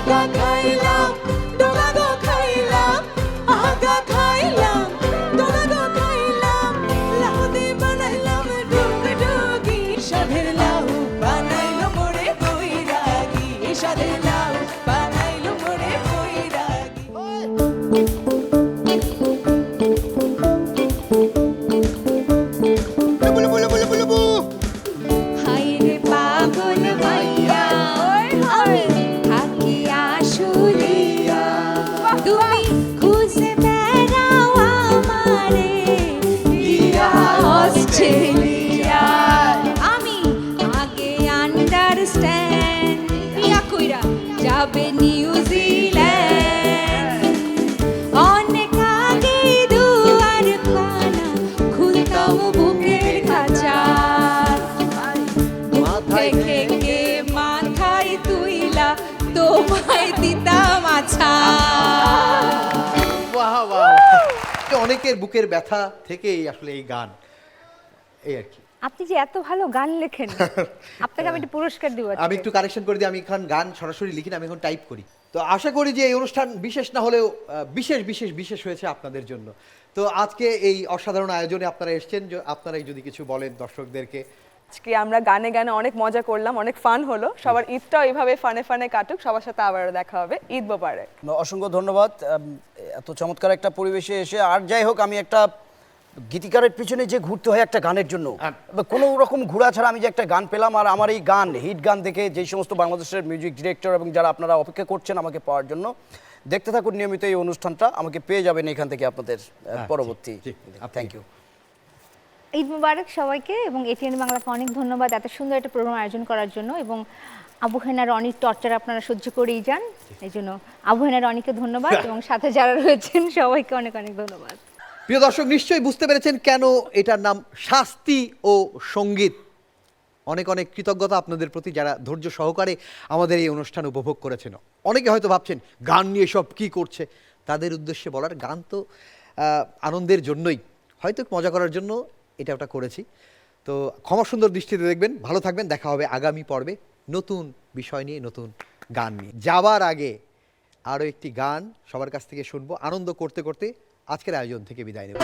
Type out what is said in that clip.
আগা খাইলাম ডোগা গো খাইলাম আগা খাইলাম ডোগা গো খাইলাম লাউ দিয়ে বানাইলাম ডুগডুগি সাধের লাউ বানাইলো মোরে বৈরাগী সাধের লাউ বানাইলো মোরে বৈরাগী হাই রে পাগল ভাইয়া আমি থাকি আশুলিয়া তুমি খুঁজে বেড়াও আমারে ইয়া অস্ট্রেলিয়া আমি আগে আন্ডারস্ট্যান্ড ইয়া কইরা যাবে নিউজিল্যান্ড অনেক আগে দুয়ার খানা খুলতাম বুকের খাঁচা দেখে কে মাথায় তুইলা তোমায় দিতাম আছা বাহ বাহ অনেকের বুকের ব্যথা থেকেই আসলে এই গান এই আর কি আপনি যে এত ভালো গান লেখেন আপনাকে আমি একটা পুরস্কার দিব আমি একটু কারেকশন করে দিই আমি এখন গান সরাসরি লিখি না আমি এখন টাইপ করি তো আশা করি যে এই অনুষ্ঠান বিশেষ না হলেও বিশেষ বিশেষ বিশেষ হয়েছে আপনাদের জন্য তো আজকে এই অসাধারণ আয়োজনে আপনারা এসেছেন আপনারাই যদি কিছু বলেন দর্শকদেরকে আজকে আমরা গানে গানে অনেক মজা করলাম অনেক ফান হলো সবার ঈদটাও এইভাবে ফানে ফানে কাটুক সবার সাথে আবারও দেখা হবে ঈদ মোবারক অসংখ্য ধন্যবাদ এত চমৎকার একটা পরিবেশে এসে আর যাই হোক আমি একটা গীতিকারের পিছনে যে ঘুরতে হয় একটা গানের জন্য কোনো রকম ঘোরা ছাড়া আমি যে একটা গান পেলাম আর আমার এই গান হিট গান দেখে যেই সমস্ত বাংলাদেশের মিউজিক ডিরেক্টর এবং যারা আপনারা অপেক্ষা করছেন আমাকে পাওয়ার জন্য দেখতে থাকুন নিয়মিত এই অনুষ্ঠানটা আমাকে পেয়ে যাবেন এখান থেকে আপনাদের পরবর্তী থ্যাংক ইউ ঈদ মুবারক সবাইকে এবং এটিএন বাংলাকে অনেক ধন্যবাদ এত সুন্দর একটা প্রোগ্রাম আয়োজন করার জন্য এবং আবু হেনা রনির টর্চার আপনারা সহ্য করেই যান এই জন্য আবু হেনা রনিকে ধন্যবাদ এবং সাথে যারা রয়েছেন সবাইকে অনেক অনেক ধন্যবাদ প্রিয় দর্শক নিশ্চয়ই বুঝতে পেরেছেন কেন এটার নাম শাস্তি ও সঙ্গীত অনেক অনেক কৃতজ্ঞতা আপনাদের প্রতি যারা ধৈর্য সহকারে আমাদের এই অনুষ্ঠান উপভোগ করেছেন অনেকে হয়তো ভাবছেন গান নিয়ে সব কি করছে তাদের উদ্দেশ্যে বলার গান তো আনন্দের জন্যই হয়তো মজা করার জন্য এটা ওটা করেছি তো ক্ষমা সুন্দর দৃষ্টিতে দেখবেন ভালো থাকবেন দেখা হবে আগামী পর্বে নতুন বিষয় নিয়ে নতুন গান নিয়ে যাবার আগে আরও একটি গান সবার কাছ থেকে শুনবো আনন্দ করতে করতে আজকের আয়োজন থেকে বিদায় নেব